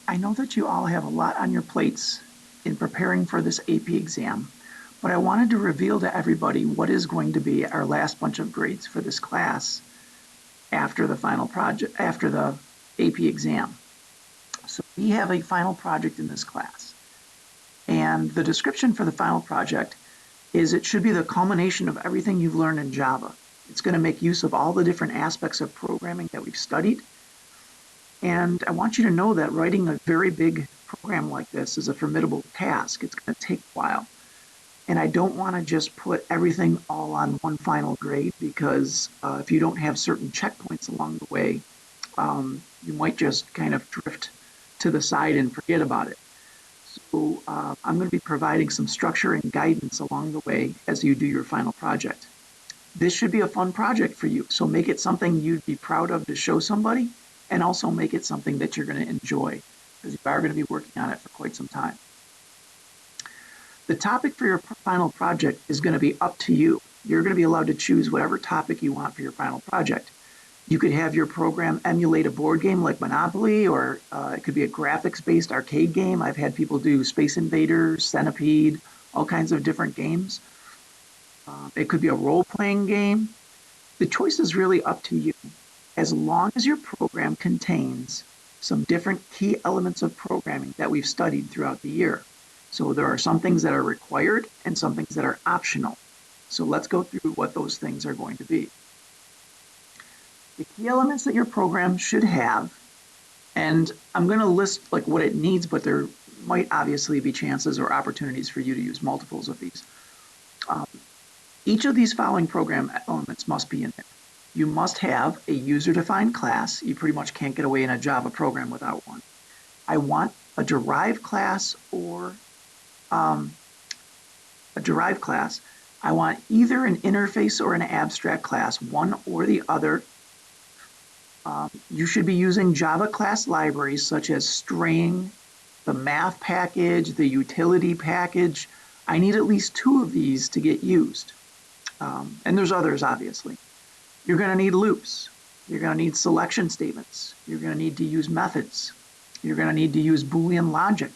I know that you all have a lot on your plates in preparing for this AP exam, but I wanted to reveal to everybody what is going to be our last bunch of grades for this class after the final project, after the AP exam. So we have a final project in this class. And the description for the final project is it should be the culmination of everything you've learned in Java. It's going to make use of all the different aspects of programming that we've studied. And I want you to know that writing a very big program like this is a formidable task. It's going to take a while. And I don't want to just put everything all on one final grade because if you don't have certain checkpoints along the way, you might just kind of drift to the side and forget about it. So I'm going to be providing some structure and guidance along the way as you do your final project. This should be a fun project for you, so make it something you'd be proud of to show somebody, and also make it something that you're going to enjoy, because you are going to be working on it for quite some time. The topic for your final project is going to be up to you. You're going to be allowed to choose whatever topic you want for your final project. You could have your program emulate a board game like Monopoly, or it could be a graphics-based arcade game. I've had people do Space Invaders, Centipede, all kinds of different games. It could be a role-playing game. The choice is really up to you, as long as your program contains some different key elements of programming that we've studied throughout the year. So there are some things that are required and some things that are optional. So let's go through what those things are going to be. The key elements that your program should have, and I'm going to list like what it needs, but there might obviously be chances or opportunities for you to use multiples of these. Each of these following program elements must be in there. You must have a user-defined class. You pretty much can't get away in a Java program without one. I want a derived class or a derived class. I want either an interface or an abstract class, one or the other. You should be using Java class libraries such as string, the math package, the utility package. I need at least 2 of these to get used. And there's others, obviously. You're going to need loops. You're going to need selection statements. You're going to need to use methods. You're going to need to use Boolean logic.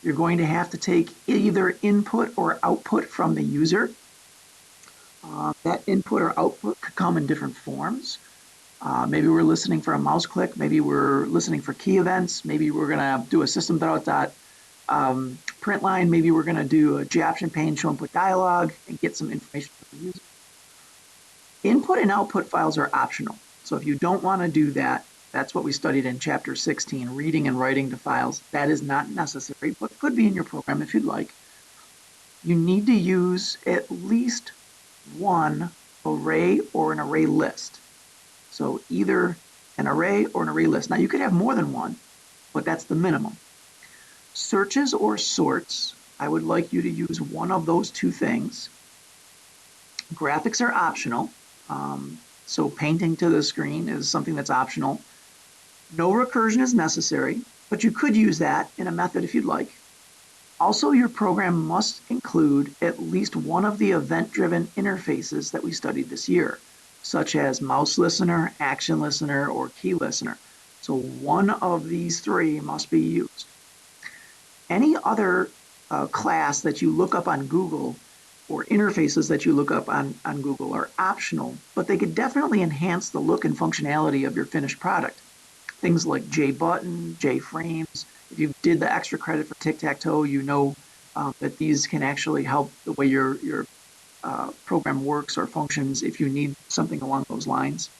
You're going to have to take either input or output from the user. That input or output could come in different forms. Maybe we're listening for a mouse click. Maybe we're listening for key events. Maybe we're going to do a system.out.println. Maybe we're going to do a JOption pane show input dialog and get some information from the user. Input and output files are optional. So if you don't want to do that, that's what we studied in chapter 16, reading and writing to files. That is not necessary, but could be in your program if you'd like. You need to use at least one array or an array list. So either an array or an array list. Now you could have more than one, but that's the minimum. Searches or sorts, I would like you to use one of those 2 things. Graphics are optional. So painting to the screen is something that's optional. No recursion is necessary, but you could use that in a method if you'd like. Also, your program must include at least one of the event-driven interfaces that we studied this year, such as mouse listener, action listener, or key listener. So one of these 3 must be used. Any other class that you look up on Google or interfaces that you look up on Google are optional, but they could definitely enhance the look and functionality of your finished product. Things like JButton, JFrames. If you did the extra credit for tic-tac-toe, you know that these can actually help the way your program works or functions if you need something along those lines.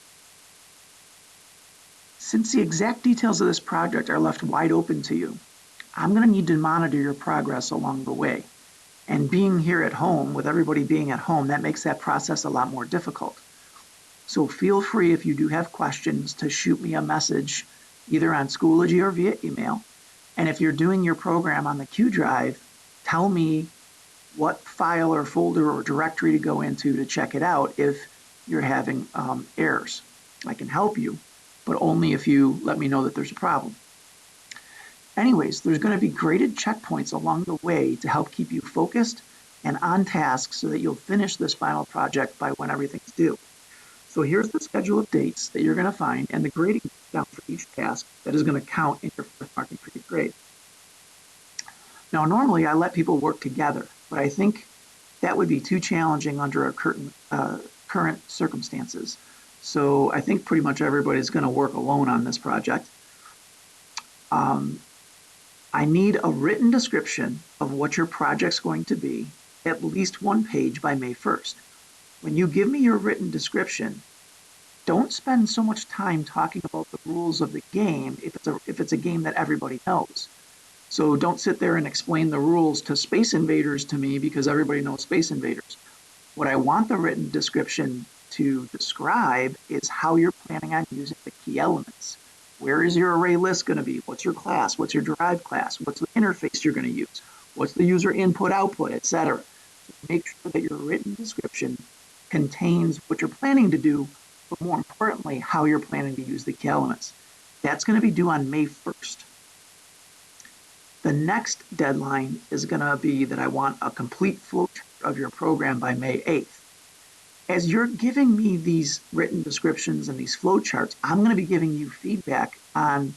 Since the exact details of this project are left wide open to you, I'm going to need to monitor your progress along the way. And being here at home, with everybody being at home, that makes that process a lot more difficult. So feel free, if you do have questions, to shoot me a message either on Schoology or via email. And if you're doing your program on the Q Drive, tell me what file or folder or directory to go into to check it out if you're having errors. I can help you, but only if you let me know that there's a problem. Anyways, there's going to be graded checkpoints along the way to help keep you focused and on task so that you'll finish this final project by when everything's due. So here's the schedule of dates that you're going to find and the grading down for each task that is going to count in your marking for 8th grade. Now, normally I let people work together, but I think that would be too challenging under our current circumstances. So I think pretty much everybody's going to work alone on this project. I need a written description of what your project's going to be, at least 1 page by May 1st. When you give me your written description, don't spend so much time talking about the rules of the game if it's a game that everybody knows. So don't sit there and explain the rules to Space Invaders to me because everybody knows Space Invaders. What I want the written description to describe is how you're planning on using the key elements. Where is your array list going to be? What's your class? What's your derived class? What's the interface you're going to use? What's the user input output, etc. So make sure that your written description contains what you're planning to do, but more importantly, how you're planning to use the key elements. That's going to be due on May 1st. The next deadline is going to be that I want a complete flowchart of your program by May 8th. As you're giving me these written descriptions and these flowcharts, I'm going to be giving you feedback on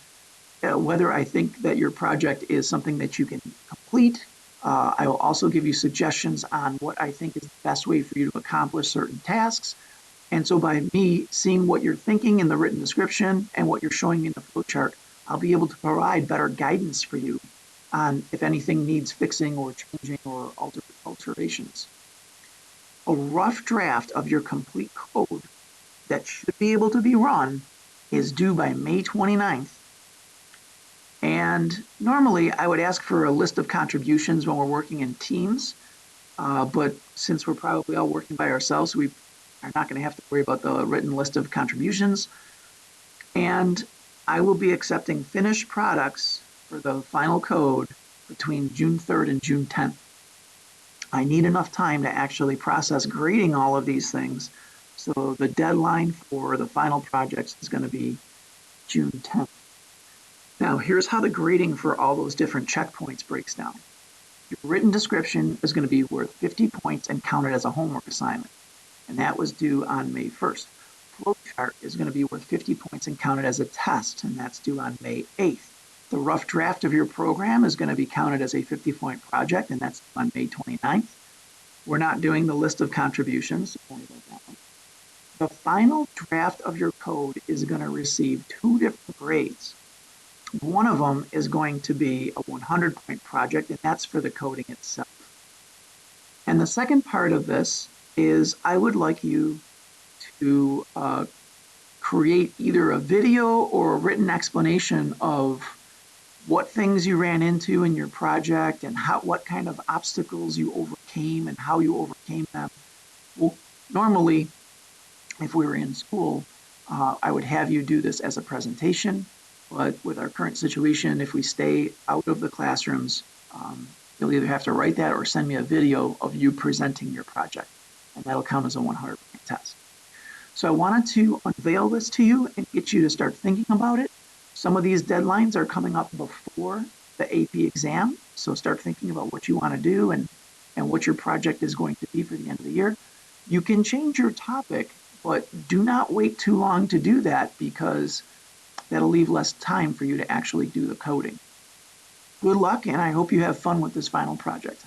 whether I think that your project is something that you can complete. I will also give you suggestions on what I think is the best way for you to accomplish certain tasks. And so by me seeing what you're thinking in the written description and what you're showing me in the flowchart, I'll be able to provide better guidance for you on if anything needs fixing or changing or alterations. A rough draft of your complete code that should be able to be run is due by May 29th. And normally I would ask for a list of contributions when we're working in teams, but since we're probably all working by ourselves, we are not going to have to worry about the written list of contributions. And I will be accepting finished products for the final code between June 3rd and June 10th. I need enough time to actually process grading all of these things. So the deadline for the final projects is going to be June 10th. Now, here's how the grading for all those different checkpoints breaks down. Your written description is going to be worth 50 points and counted as a homework assignment. And that was due on May 1st. Flowchart is going to be worth 50 points and counted as a test, and that's due on May 8th. The rough draft of your program is going to be counted as a 50-point project, and that's on May 29th. We're not doing the list of contributions, so don't worry about that one. The final draft of your code is going to receive 2 different grades. One of them is going to be a 100-point project, and that's for the coding itself. And the second part of this is I would like you to create either a video or a written explanation of what things you ran into in your project and what kind of obstacles you overcame and how you overcame them. Well, normally, if we were in school, I would have you do this as a presentation, but with our current situation, if we stay out of the classrooms, you'll either have to write that or send me a video of you presenting your project, and that'll count as a 100-point test. So I wanted to unveil this to you and get you to start thinking about it. Some of these deadlines are coming up before the AP exam, so start thinking about what you want to do and what your project is going to be for the end of the year. You can change your topic, but do not wait too long to do that because that'll leave less time for you to actually do the coding. Good luck, and I hope you have fun with this final project.